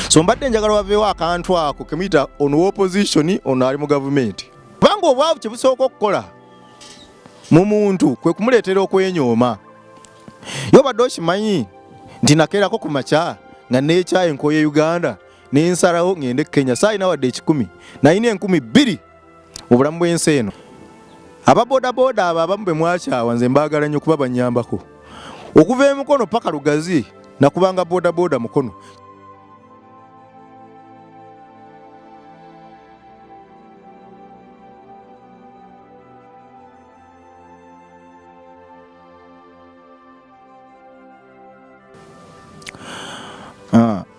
So mbadde njagala waveewo akantu ako kemuyita ono opposition ono ali mu gavumenti. Kubanga obwavu kye busooka okukola mu muntu kwe kumuleetera okwenyooma. Yo badde okimanyi nti nakeerako ku makya nga neekyaye nkooye Uganda n'ensalawo ngende Kenya saalina wadde 10 nalina 20,000 mu bulamu bw'ensi eno. Ababoodaboda abo abamu bwe mwakyawa nze mbaagala nnyo kuba bannyambako. Okuva emukono paka Lugazi nakubanga boodaboda mukono.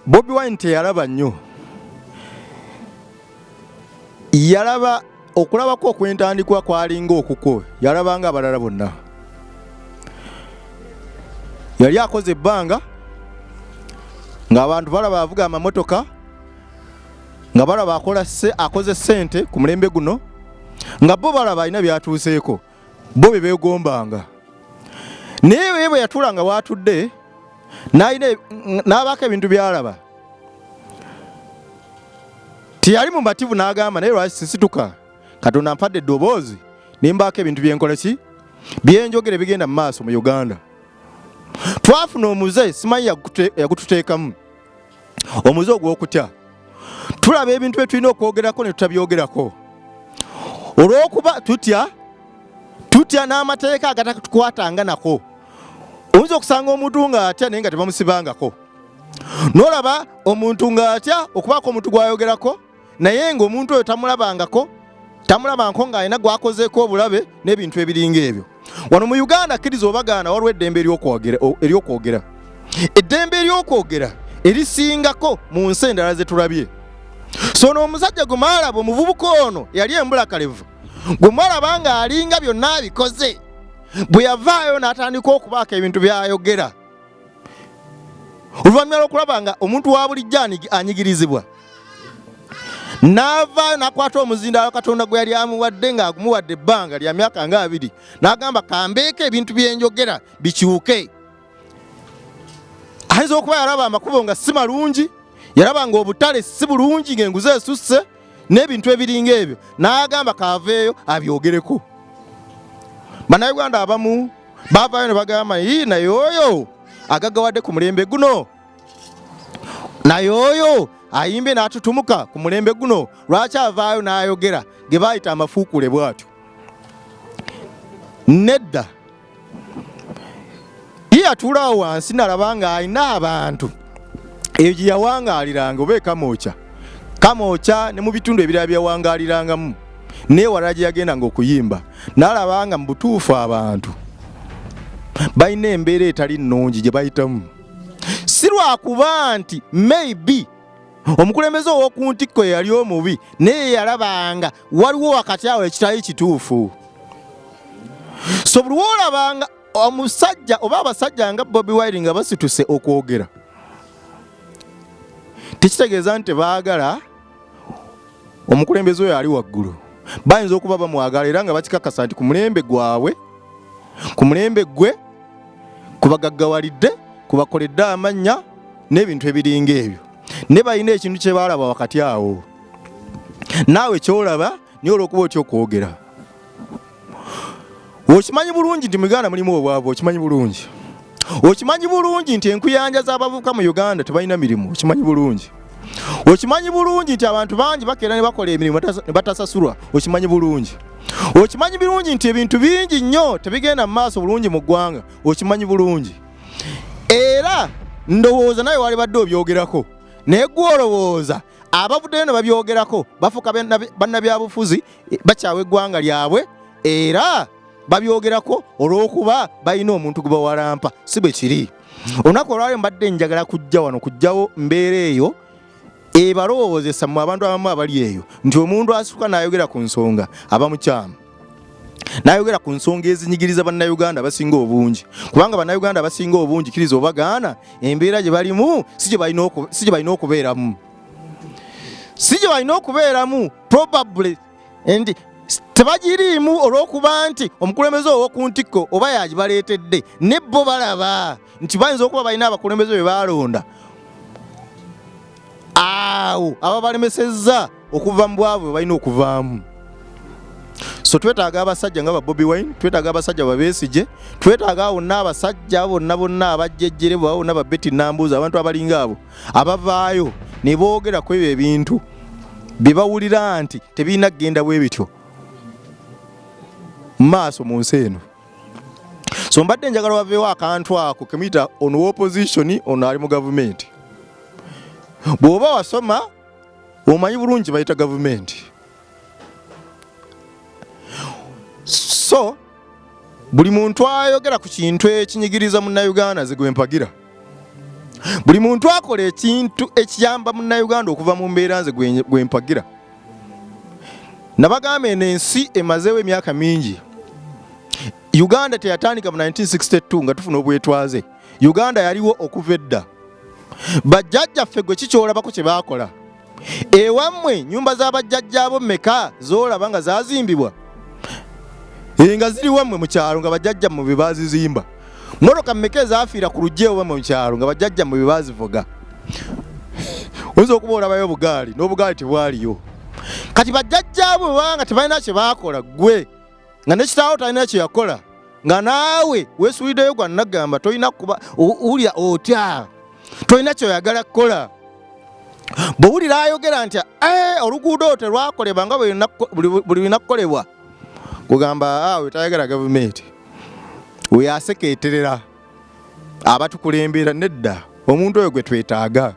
Bobi Wine teyalaba nnyo. Yalaba okulabako okwentandikwa kwalinga okuko. Yalabanga abalala bonna. Yali akoze ebbanga ng'abantu balaba avuga amamotoka nga balaba akoze ssente ku mulembe guno nga bo balaba alina byatuuseeko bo bye beegombanga. Naye bwe yatuulanga waatudde n'abaako ebintu byalaba tiyali mumativu n'agamba naye lwaki sisituka Katonda ampadde eddoboozi nimbaako ebintu byenkola ki byenjogere bigenda mu maaso mu Uganda. Twafuna omuze simanyi yagututeekamu omuze ogw'okutya tulaba ebintu bye tulina okwogerako ne tutabyogerako olw'okuba tutya n'amateeka agatatukwatanga nako. Oyinza okusanga omuntu ng'atya naye nga tebamusibangako. N'olaba omuntu ng'atya okubaako omuntu gw'ayogerako naye ng'omuntu oyo tamulabangako ng'alina gw'akozeeko obulabe n'ebintu ebiringa ebyo. Wano mu Uganda kkiriza obagaana waliwo eddembe ery'okwogera. Eddembe ery'okwogera erisingako mu nsi endala ze tulabye. So n'omusajja gwe mwalaba omuvubuka ono yali embulakalevu gwe mwalaba ng'alinga byonna abikoze bwe yavaayo n'atandika okubaako ebintu by'ayogera. Oluvannyuma lw'okulaba nga omuntu wa bulijjo anyigirizibwa n'avaayo n'akwata omuzindaalo Katonda gwe yali amuwadde ng'agumuwadde ebbanga lya myaka nga 2 n'agamba kambeeko ebintu byenjogera bikyuke. Ayinza okuba yalaba amakubo nga si malungi, yalaba nga obutale si bulungi ng'enguzi esusse n'ebintu ebiringa ebyo n'agamba kaaveeyo abyogereko. Bannayuganda abamu baavaayo ne bagamba naye oyo agaggawadde ku mulembe guno, naye oyo ayimbe n'atutumuka ku mulembe guno lwaki avaayo n'ayogera ge baayita amafuukule bw'atyo. Nedda ye atuulawo wansi nalaba ng'alina abantu eyo gye yawangaaliranga oba kamooca ne mu bitundu ebirala byawangaalirangamu neewalala gye yagendanga okuyimba n'alaba nga mu butuufu abantu balina embeera etali nnungi gye bayitamu. Si lwakuba nti maybe omukulembeze ow'oku ntikko yali omubi naye yalabanga waliwo wakati awo ekitali kituufu. So buli lw'olabanga omusajja oba abasajja nga Bobi Wine nga basituse okwogera tekitegeeza nti baagala omukulembeze oyo ali waggulu. Bayinza okuba bamwagala era nga bakikakasa nti ku mulembe gwe kubagaggawalidde kubakoledde amannya n'ebintu ebiringa ebyo ne balina ekintu kye baalaba wakati awo. Naawe kyolaba niyo olw'okuba otya okwogera. Okimanyi bulungi nti mu Uganda mulimu obwavu, okimanyi bulungi. Okimanyi bulungi nti enkuyanja z'abavubuka mu Uganda tebalina mirimu, okimanyi bulungi. Okimanyi bulungi nti abantu bangi bakeera ne bakola emirimu ne batasasulwa, okimanyi bulungi. Okimanyi bulungi nti ebintu bingi nnyo tebigenda mu maaso bulungi mu ggwanga, okimanyi bulungi. Era ndowooza naye wali badde obyogerako naye gwe olowooza abavuddeyo ne babyogerako bafuuka bannabyabufuzi bakyawa eggwanga lyabwe era babyogerako olw'okuba balina omuntu gwe bawalampa. Si bwe kiri. Olunaku olwali mbadde njagala kujja wano kujjawo mbeera eyo ebalowoozesa mu abantu abamu abali eyo nti omuntu asituka n'ayogera ku nsonga aba mukyamu, n'ayogera ku nsonga ezinyigiriza bannayuganda abasinga obungi. Kubanga bannayuganda abasinga obungi kkiriza obagaana embeera gye balimu si gye balina okubeeramu probably and tebagiriimu olw'okuba nti omukulembeze ow'oku ntikko oba yagibaleetedde ne bo balaba nti bayinza okuba balina abakulembeze be baalonda awo ababalemesezza okuva mu bwavu balina okuvaamu. So twetaaga abasajja nga Bobi Wine, twetaaga abasajja Besigye, twetaaga bonna abasajja bonna abajjejjere bonna ba Betty Nambuuza, abantu abalinga abo abavaayo ne boogera ku ebyo ebintu bye bawulira nti tebirina kgenda bwe bityo maaso mu nsi eno. So mbadde njagala baveewo akantu ako kemuyita ono opposition, ono ali mu gavumenti. Bw'oba wasoma omanyi bulungi bayita gavumenti. So buli muntu ayogera ku kintu ekinyigiriza munnayuganda zigwe mpagira. Buli muntu akola ekintu ekiyamba munnayuganda okuva mu mbeera nze gwe mpagira. Nabagamba eno ensi emazeewo emyaka mingi. Uganda teyatandika mu 1962 nga tufuna obwetwaze. Uganda yaliwo okuva edda. Bajjajjaffe gwe kikyolabako kye baakola. Ewammwe nyumba z'abajjajjaabo mmeka zoolaba nga zaazimbibwa? Nga ziri wammwe mu kyalo nga bajjajja mu bye baazizimba. Mmotoka mmeka ezaafiira ku lugye wammwe mu kyalo nga bajjajja mu bye baazivuga. Oyinza okuba olabayo obugaali n'obugaali tebwaliyo. Kati bajjajjaabo bwanga tebalina kye baakola gwe nga ne kitaawo talina kye yakola nga naawe weesuuliddeyo gwa nagamba tolina kuba ulya otya, tolina kyoyagala kukola. Bw'owulira ayogera nti oluguudo terwakolebwa nga buli lina kukolebwa, kugamba we tayagala gavumenti, we asekeeterera abatukulembera. Nedda, omuntu oyo gwe twetaaga.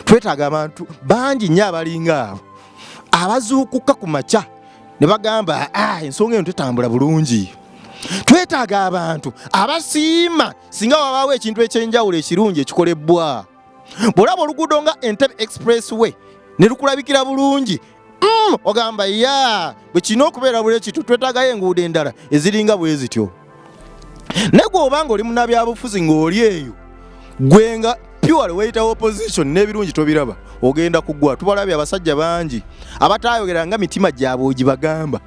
Twetaaga abantu bangi nnyo abalinga abo abazuukuka ku makya ne bagamba ensonga eno tetambula bulungi. Twetaaga abantu abasiima singa wabaawo ekintu ekyenjawulo ekirungi ekikolebwa. Bw'olaba oluguudo nga Entebbe Expressway ne lukulabikira bulungi, ogamba bwe kirina okubeera buli ekito, twetaagayo enguudo endala eziringa bwe zityo. Naye gw'obanga oli munnabyabufuzi ng'oli eyo, gwe nga pure weyitawo opposition n'ebirungi tobiraba, ogenda kugwa. Tubalabye abasajja bangi abataayogera nga mitima gyabwe ogibagamba,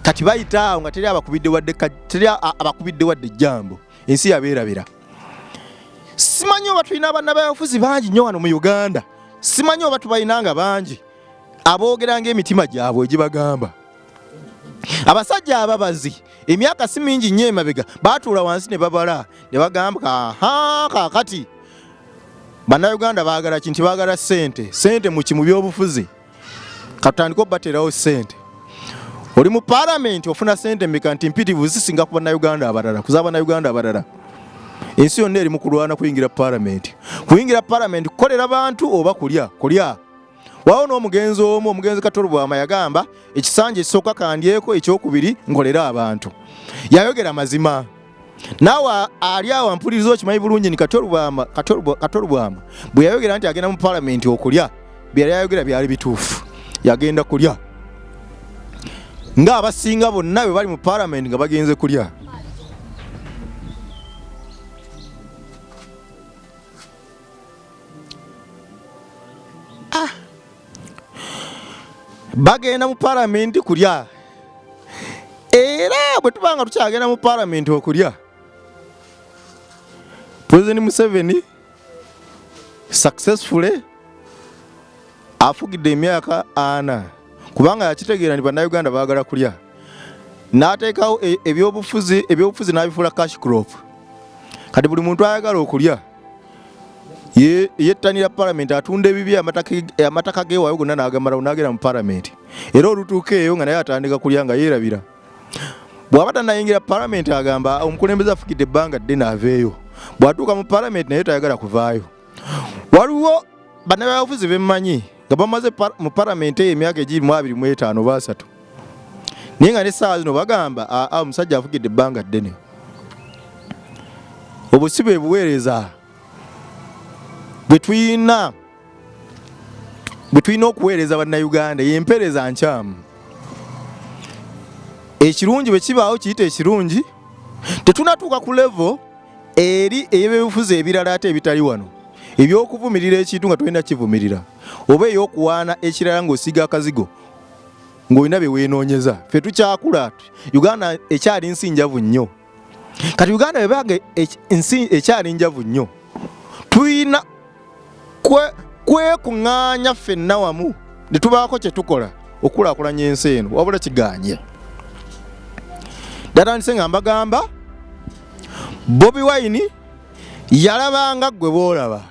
kati bayitaawo nga teri abakubidde wadde ejjambo. Ensi yabeerabira. Simanyi oba tulina bannabyabufuzi bangi nnyo wano mu Uganda. Simanyi oba tubayinanga bangi aboogera ng'emitima gyabwe egibagamba. Abasajja ababazi emyaka si mingi nnyo emabega baatuula wansi ne babala ne bagamba kaakati bannayuganda baagala kintu, baagala ssente mu by'obufuzi. Katandika obbaterawo ssente. Oli mu paalamenti ofuna ssente mmeka nti mpitivu zisinga ku bannayuganda abalala, kuza bannayuganda abalala. Ensi yonna eri mu kulwana kuyingira paalamenti. Kuyingira paalamenti kukolera bantu oba kulya. Waawo n'omugenzi omu, omugenzi Katolobwama yagamba ekisanja ekisooka kandyeko, ekyokubiri nkolera abantu. Yayogera mazima. Naawe ali awo ampuliriza okimanyi bulungi ni Katolobwama bwe yayogera nti agenda mu paalamenti okulya, bye yayogera byali bituufu. Yagenda kulya ng'abasinga bonna bwe bali mu paalamenti nga bagenze kulya. Bagenda mu paalamenti kulya. Era bwe tubanga tukyagenda mu paalamenti okulya, President Museveni successfully afugidde emyaka 4 kubanga yakitegeera nti bannayuganda baagala kulya. N'ateekawo ebyobufuzi n'abifuula cash crop. Kati buli muntu ayagala okulya yettanira paalamenti, atunda ebibi, amataka geewaayo gonna n'agamalawo n'agenda mu paalamenti. Era olutuuka eyo nga naye atandika kulya nga yeerabira. Bw'aba tannayingira paalamenti agamba omukulembeze afugidde ebbanga ddene aveeyo. Bw'atuuka mu paalamenti naye tayagala kuvaayo. Waliwo bannabyabufuzi bemmanyi nga bamaze mu paalamenti eyo emyaka egiri mu 25 oba 3. Naye nga n'essaawa zino bagamba omusajja afugidde ebbanga ddene. Obwo si bwe buweereza bwe tulina okuweereza bannayuganda, y'empeereza nkyamu. Ekirungi bwe kibaawo kiyita ekirungi. Tetunatuuka ku level eri ey'ebyobufuzi ebirala ate ebitali wano, eby'okuvumirira ekintu nga tolina kivumirira, oba ey'okuwaana ekirala ng'osiga akazigo ng'olina bye weenoonyeza. Ffe tukyakula, Uganda ekyali nsi njavu nnyo. Kati Uganda bwe banga ensi ekyali njavu nnyo, tulina kwekuŋŋaanya ffenna wamu ne tubaako kye tukola okulaakulanya ensi eno wabula kiganye. Datandise nga mbagamba Bobi Wine yalabanga ggwe boolaba,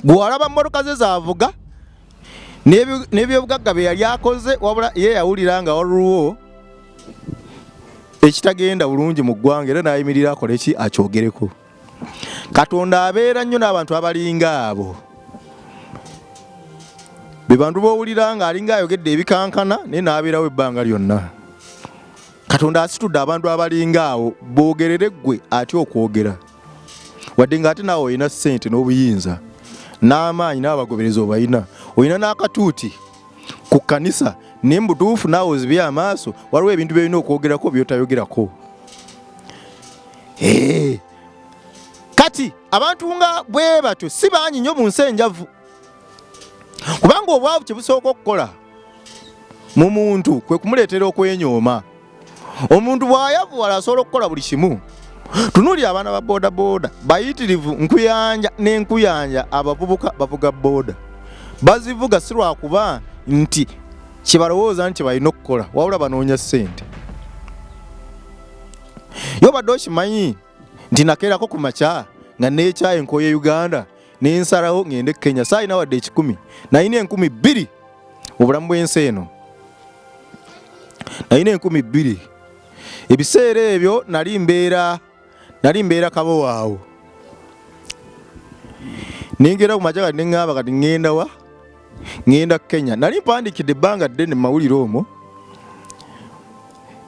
gwe walaba mmotoka ze zaavuga n'ebyobugagga bye yali akoze, wabula ye yawulira nga waliwo ekitagenda bulungi mu ggwanga era n'ayimirira akole ki akyogereko. Katonda abeera nnyo n'abantu abalinga abo, be bantu b'owulira nga alinga ayogedde ebikankana naye n'abeerawo ebbanga lyonna. Katonda asitudde abantu abalinga abo boogerere ggwe atya okwogera, wadde ng'ate naawe olina ssente n'obuyinza n'amaanyi n'abagoberezi obalina, olina n'akatuuti ku kkanisa naye mu butuufu naawe ozibye amaaso waliwo ebintu byolina okwogerako byotayogerako. Kati abantu nga bwe batyo si bangi nnyo mu nsi enjavu, kubanga obwavu kye busooka okukola mu muntu kwe kumuleetera okwenyooma. Omuntu bw'ayavuwala asobola okukola buli kimu. Tunuulira abaana ba booda booda bayitirivu nkuyanja n'enkuyanja, abavubuka bavuga booda bazivuga si lwakuba nti kyebalowooza nti balina okukola, wabula banoonya ssente. Yo badde okimanyi nti nakeerako ku makya nga neekyaye nkooye Uganda n'ensalawo ngende Kenya, saalina wadde 10, nalina 20,000 mu bulamu bw'ensi eno, nalina 20,000. Ebiseera ebyo nali mbeera kabo waawo. Ningera ku makya kati neŋŋamba kati ŋŋenda wa? Ŋŋenda Kenya. Nali mpandiikidde ebbanga ddene mu mawulire omwo,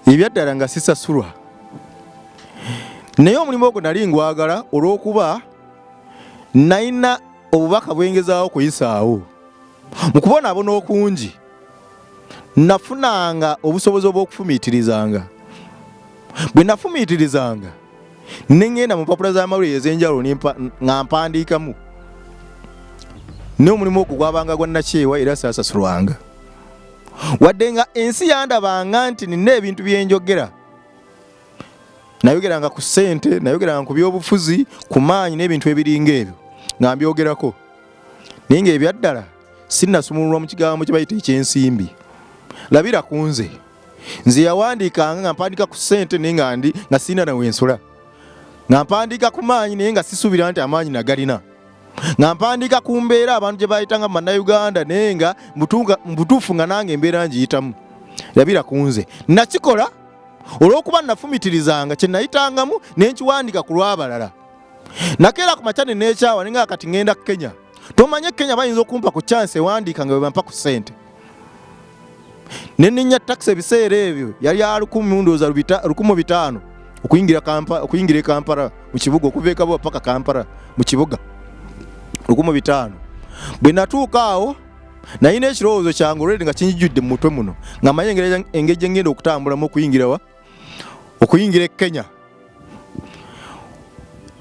ebyaddala nga sisasulwa. Naye omulimu ogwo nali ngwagala olw'okuba nalina obubaka bwengezaawo kuyisaawo. Mu kubonaabona okungi nafunanga obusobozi obw'okufumiitirizanga. Bwe nafumiitirizanga ne ŋŋenda mu mpapula z'amawulire ez'enjawulo nga mpandiikamu. N'omulimu ogwo gwabanga gwa nakyewa era saasasulwanga. Wadde nga ensi yandabanga nti nina ebintu bye njogera. Nayogeranga ku ssente, nayogeranga ku byobufuzi, ku maanyi n'ebintu ebiringa ebyo nga mbyogerako. Naye ng'ebyaddala sinnasumululwa mu kigambo kye bayita ekyensimbi. Labira ku nze yawandiikanga nga mpandiika ku ssente naye nga sirina nawe nsula, nga mpandiika ku maanyi naye nga sisuubira nti amaanyi nagalina, nga mpandiika ku mbeera abantu gye bayitanga Bannayuganda naye nga mbutuufu nga nange embeera ngiyitamu. Labira ku nze nakikola olw'okuba nafumitirizanga kye nayitangamu ne nkiwandiika ku lw'abalala. Nakeera ku makya ne neekyawa ne nga kati ŋŋenda Kenya. Tomanye Kenya bayinza okumpa ku chance ewandiika nga bwe bampa ku ssente. Ne nninnya taxi ebiseera ebyo yali ya 1,500 okuyingira e Kampala mu kibuga, okuva e Kabuga paka Kampala mu kibuga 1,500. Bwe natuuka awo nalina ekirowoozo kyange olwedde nga kinjijjudde mu mutwe muno nga manye engeri gye ngenda okutambulamu okuyingira e Kenya.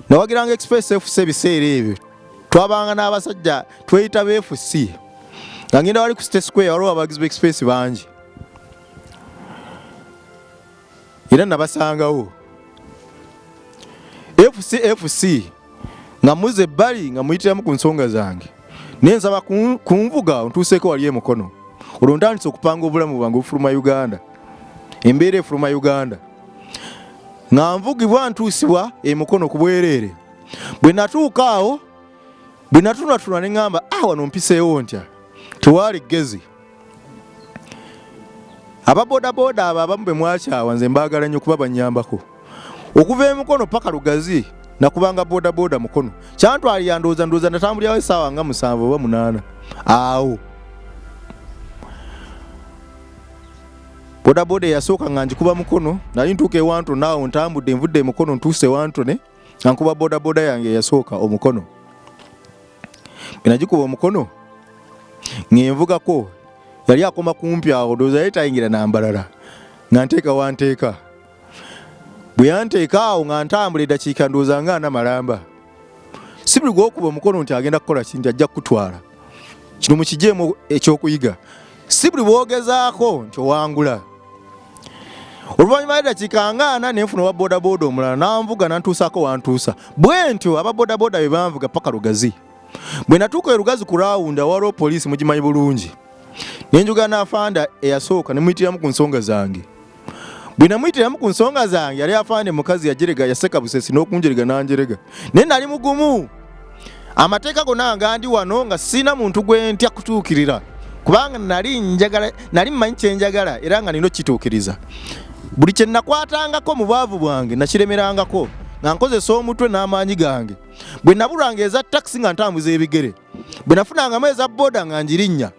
Nawagiranga Express FC ebiseera ebyo twabanga n'abasajja tweyita BFC nga ngenda wali ku State Square waliwo abagizi ba Express bangi era nabasangawo. FC nga muze ebbali nga muyitiramu ku nsonga zange nensaba kunvuga ontuuseeko wali emukono olwo ntandise okupanga obulamu bwange obufuluma Uganda, embeera efuluma Uganda nga nvugibwa ntuusibwa emukono ku bwereere. Bwe natuuka awo bwe natunatuna ne ŋŋamba wano mpiseewo ntya, tewaali ggezi. Ababoodaabooda abo abamu bwe mwakyawa nze mbaagala nnyo kuba bannyambako. Okuva emukono paka Lugazi nakubanga boodabooda mukono, kyantwalira ndowooza natambulirawo essaawa nga 7 oba 8 awo. Boodabooda eyasooka nga ngikuba mukono, nali ntuuka ewanto naawo ntambudde nvudde emukono ntuuse wantone nga nkuba boodabooda yange eyasooka omukono. Bwe nagikuba omukono ng'envugako yali akoma kumpi awo, ndowooza yali tayingira nambalala nga nteeka wanteeka. Bwe yanteeka awo nga ntambula eddakiika ndowooza nga ana malamba. Si buli gw'okuba omukono nti agenda kukola kintu ajja kukutwala. Kino mukijeemu ekyokuyiga. Si buli bwogezaako nti owangula. Oluvannyuma lw'eddakiika nga ana ne nfuna owa boodabooda omulala n'anvuga n'antuusaako wantuusa. Bwe ntyo aba boodabooda be banvuga paka Lugazi. bwe natuuka e Lugazi ku rawunda waliwo poliisi mugimanyi bulungi ne njuga n'afanda eyasooka ne muyitiramu ku nsonga zange. Bwe namuyitiramu ku nsonga zange yali afande mukazi yajerega yaseka busesi n'okunjerega nanjerega naye nali mugumu. Amateeka gonna nga ndi wano nga sina muntu gwe ntya kutuukirira kubanga nali mmanyi kyenjagala era nga nina okituukiriza. Buli kye nakwatangako mu bwavu bwange nakiremerangako nga nkozesa omutwe n'amaanyi gange. Bwe nabulwanga eza takisi nga ntambuza ebigere, bwe nafunangamu eza boda nga njirinnya.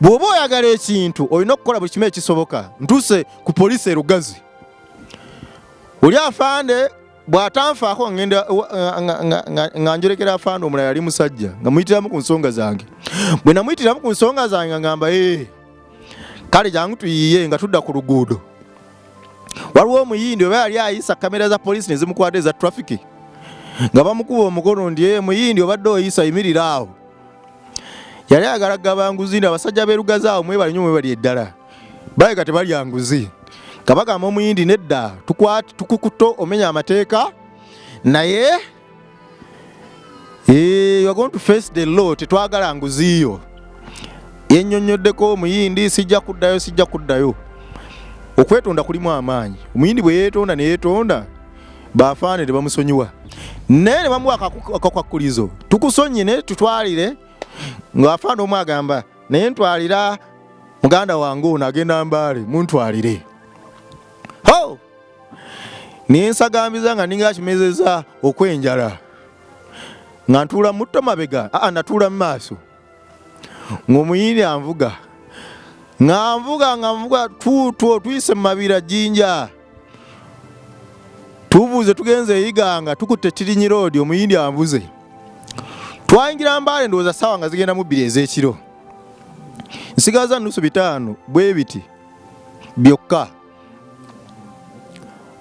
Bw'oba oyagala ekintu olina okukola buli kimu ekisoboka. Ntuuse ku poliisi e Lugazi, oli afande bw'atanfaako nga njorekera afande omulala yali musajja nga muyitiramu ku nsonga zange. Bwe namuyitiramu ku nsonga zange nga ngamba kale jangu tuyiye nga tudda ku luguudo. Waliwo omuyindi oba yali ayisa kamera za poliisi ne zimukwata eza traffic nga bamukuba omukono ndi muyindi obadde oyisa yimirira awo. Yali ayagala gabanguzi abasajja b'e Lugazi awo mwebali nnyo mwebali eddala baleka tebalya nguzi. Kabagamba omuyindi nedda tukukuto omenya amateeka naye you are going to face the law, tetwagala nguziyo. Yennyonnyoddeko omuyindi sijja kuddayo. Okwetonda kulimu amaanyi. Omuyindi bwe yeetonda ne yeetonda bafaane tebamusonyiwa naye ne bamuwa akakwakulizo tukusonye ne tutwalire ng'afaana omu agamba naye ntwalira muganda wange ono agenda Mbaale muntwalire. Ninsagambiza nga ninga kimezeza okwenjala nga ntuula mutto mabega natuula mu maaso ng'omuyindi anvuga nga nvuga tuutwo tuyise mu mabira Jinja tubuuze tugenze eyiganga tukutte Tirinyi Road omuyindi anvuze. Twayingira Mbaale ndowooza ssaawa nga zigenda mu 2 ez'ekiro. Nsigaza nnusu 5 bwe biti byokka.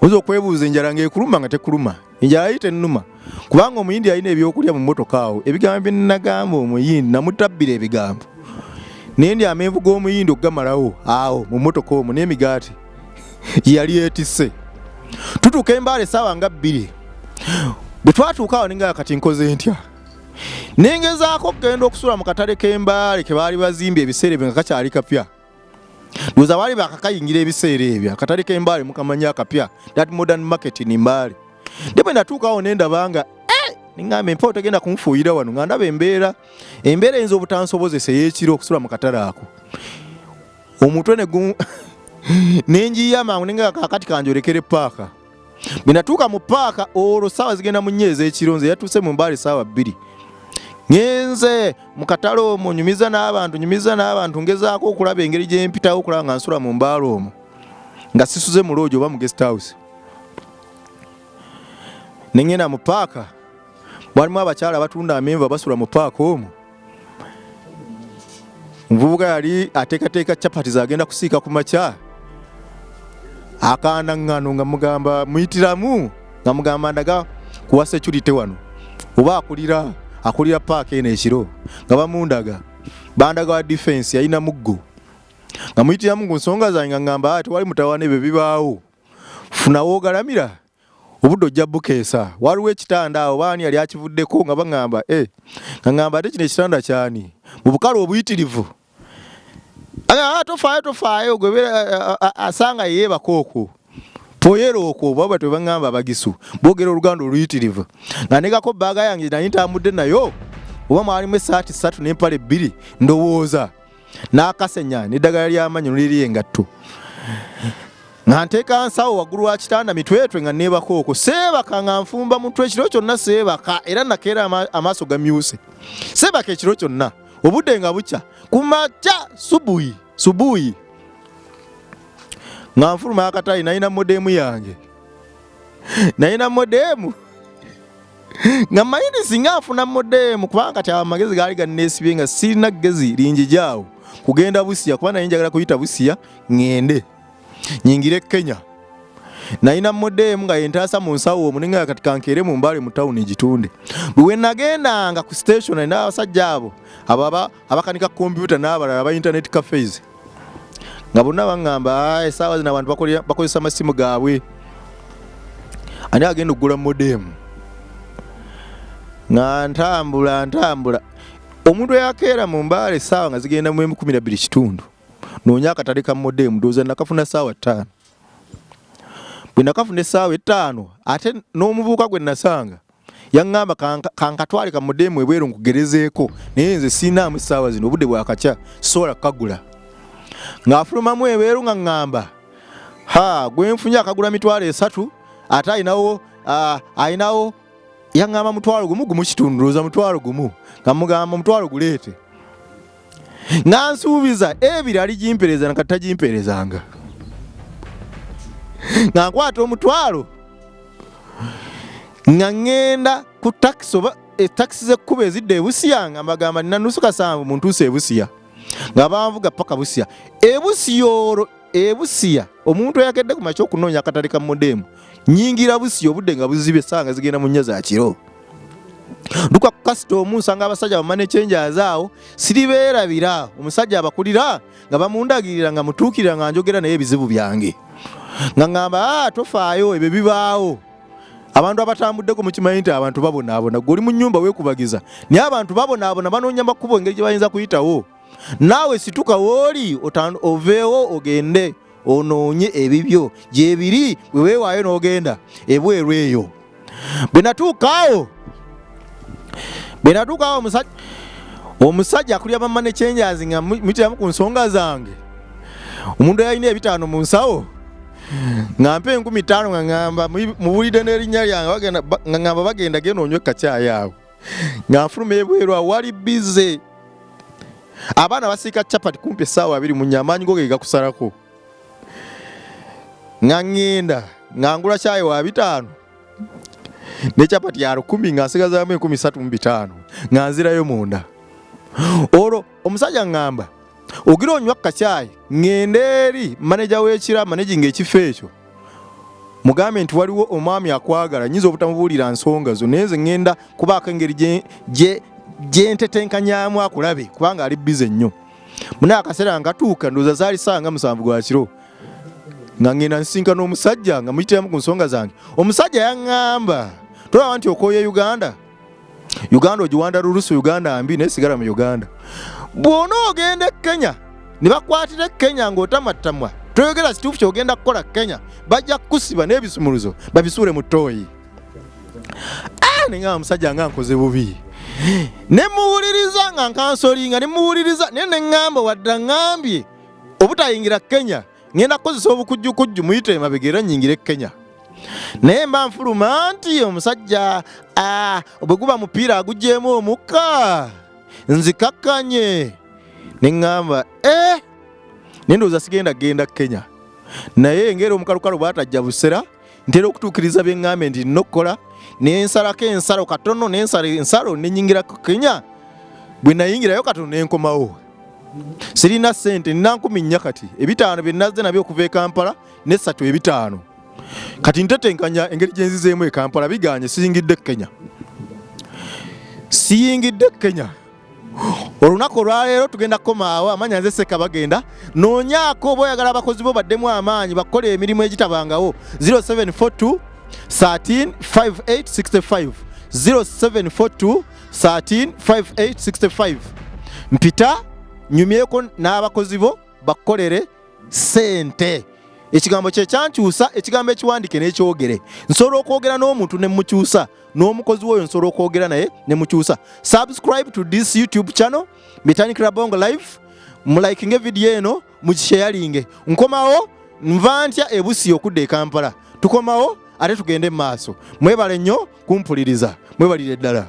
Oyinza okwebuuza enjala ng'ekuluma nga tekuluma. Enjala yali tennuma kubanga omuyindi alina ebyokulya mu mmotoka awo. Ebigambo bye nagamba omuyindi namutabbira ebigambo. Naye ndi amenvu g'omuyindi okugamalawo awo mu mmotoka omwo n'emigaati yali yeetisse. Tutuuka Mbaale ssaawa nga 2. Bwe twatuuka awo ninga kati nkoze ntya. Ningezaako okugenda okusula mu katale k'Embaale ke baali bazimbye ebiseera ebyo nga kakyali kapya. Ndowooza baali bakakayingira ebiseera ebyo akatale k'Embaale mukamanya akapya that modern market in Mbaale. Naye bwe natuuka awo ne ndaba nga ningambe mpa otagenda kunfuuyira wano nga ndaba embeera eyinza obutansobozesa ey'ekiro okusula mu katale ako. Omutwe ne njiya mangu ninga kakati kanjolekere paaka. Bwe natuuka mu paaka olwo ssaawa zigenda mu 4 ez'ekiro nze yatuuse mu Mbaale ssaawa 2. Ngenze mu katale omwo nyumiza n'abantu ngezaako okulaba engeri gye mpitawo okulaba nga nsula mu Mbaale omwo nga sisuze mu lodge oba mu guest house. Ne ngenda mu paaka walimu abakyala abatunda amenvu abasula mu paaka omwo. Omuvubuka yali ateekateeka capati zagenda kusiika ku makya. Akaana ngano nga mugamba muyitiramu nga mugamba ndaga kuwa security wano oba akulira paaka eno ekiro nga bamundaga bandaga wa defense yalina muggo nga muyitiramu ku nsonga zange nga ngamba ati wali mutawaana ebyo bibaawo funa woogalamira obudde ojja bukeesa. Waliwo ekitanda awo baani yali akivuddeko nga baŋŋamba nga ngamba ate kino ekitanda kyani mu bukale obuyitirivu. Tofaayo gwe asanga yeebako okwo poyero okwo baba tebaŋŋamba abagisu boogera oluganda oluyitirivu nga negako baaga yange naye ntambudde nayo oba mwalimu essaati 3 n'empale 2 ndowooza n'akasenya n'eddagala ly'amannyo noliri engatto nga nteeka nsawo waggulu wa kitanda mitwetwe nga neebako okwo seebaka nga nfumba mutwe ekiro kyonna seebaka era nakeera amaaso gamyuse seebaka ekiro kyonna obudde nga bukya kumakya subuhi nga nfuluma akatali nalina modemu yange nga mayini singa nfuna modemu kubanga kati amagezi gaali ganneesibye nga sirina ggezi linjijaawo kugenda Busia kuba naye njagala kuyita Busia ngende nyingire Kenya. Nalina modemu nga yentaasa mu nsawo omwo nenga kati kankeere mu Mbaale mu tawuni gitunde. Bwe nagendanga ku station nalina abasajja abo abakanika kompyuta n'abalala aba internet cafes nga bonna baŋŋamba essaawa zino abantu bakozesa amasimu gaabwe ani agenda okugula modemu. nga ntambula omuntu yakeera mu mbaale essaawa nga zigenda mu 12 kitundu noonya akatale ka modem ndowooza nakafuna ssaawa 5 bwe nakafuna essaawa 5 ate n'omuvubuka gwe nasanga yaŋŋamba kankatwale ka modem ebweru nkugerezeeko naye nze siinaamu essaawa zino obudde bwakakya sobola kukagula ng'afulumamu ebweru nga ŋŋamba gwe nfunye akagula 3 ate ayinawo yaŋŋamba 1,000 gumu kitundu ndowooza 1,000 nga mugamba 1,000 guleete nga nsuubiza ebiri aligimpereza nakati tagimperezanga nga nkwata 1,000 nga ngenda ku takisi oba etakisi z'ekkubo ezidde e Busia nga mbagamba nina nusu kasanvu mu ntuusa e Busia nga banvuga paka Busia e Busia omuntu eyakedde ku makya okunoonya akatale ka modemu nyingira Busia obudde nga buzibe essaawa nga zigenda mu nnya za kiro nduka ku kasitoomu nsanga abasajja bamane chenjers awo siribeerabira omusajja abakulira nga bamundagirira nga mutuukirira nga njogera naye ebizibu byange nga ngamba tofaayo ebyo bibaawo abantu abatambuddeko mukimanyi nti abantu babonaabona gwe oli mu nnyumba weekubagiza naye abantu babonaabona banoonya makubo engeri gye bayinza kuyitawo naawe situka wooli oveewo ogende onoonye ebibyo gyebiri bwe weewaayo n'ogenda ebweru eyo bwe natuukaawo omusajja akulira bamane chenjers nga muyitiramu ku nsonga zange omuntu eyalina 5 mu nsawo nga mpe 15 nga ngamba mubulidde n'erinnya lyange nga ngamba bagenda genda onywe kacaayi awo nga nfuluma ebweru awo wali bize abaana basiika chapati kumpi essaawa 2 mu nnya amaanyi go ge gakusalako nga ngenda nga ngula caayi wa 5 ne chapati ya 10 nga nsigazaamu 35 nga nzirayo munda olwo omusajja ngamba ogira onywa kacaayi ngende eri maneja w'ekira managing ekifo ekyo mugambe nti waliwo omwami akwagala nyinza obutamubuulira nsonga zo naye nze ngenda kubaako engeri gyentetenkanyaamu akulabe kubanga ali bize nnyo munaye akaseera ngatuuka ndowooza zaali ssaawa nga 7 gwa kiro nga ngenda nsinkana omusajja nga muyitiramu ku nsonga zange omusajja yaŋŋamba tolaba nti okooye Uganda ogiwanda lulusu Uganda mbi naye sigala mu Uganda bw'ona ogenda e Kenya ne bakwatira e Kenya ng'otamattamwa toyogera kituufu kyogenda kukola Kenya bajja kukusiba n'ebisumuluzo babisuule mu ttooyi neŋŋamba omusajja nga nkoze bubi ne muwuliriza nga nkansolinga ne muwuliriza naye ne ŋŋamba wadde ŋŋambye obutayingira Kenya ngenda kukozesa obukujjukujju muyite emabega era nnyingire Kenya naye mba nfuluma nti omusajja bwe guba mupiira agugjeemu omukka nzikakkanye ne ŋŋamba naye ndowooza sigenda genda Kenya naye ngera omukalukalu bw'atajja busera ntera okutuukiriza bye ŋŋambe nti nina okukola nensalako ensalo katono nensala ensalo nenyingirako Kenya bwe nayingirayo katono nenkomawo sirina ssente nina 10 kati 5 bye nazze nabyo okuva e Kampala ne 3 kati ntetenkanya engeri gye nzizeemu e Kampala biganye siyingidde Kenya olunaku olwaleero tugenda kukomaawo amanya nze Sekka Bagenda noonyaako oba oyagala abakozi bo baddemu amaanyi bakola emirimu egitabangawo 0742 13 5865 0742 13 5865 mpita nyumyeko n'abakozi bo bakolere sente ekigambo kye kyankyusa ekigambo ekiwandike n'ekyogere nsobola okwogera n'omuntu ne mukyusa n'omukozi woyo nsobola okwogera naye ne mukyusa subscribe to this YouTube channel mitandikira Bongo Live mulayikinge video eno mukisharinge nkomawo nva ntya e Busia okudde e Kampala tukomawo ate tugende mu maaso mwebale nnyo kumpuliriza mwebalire ddala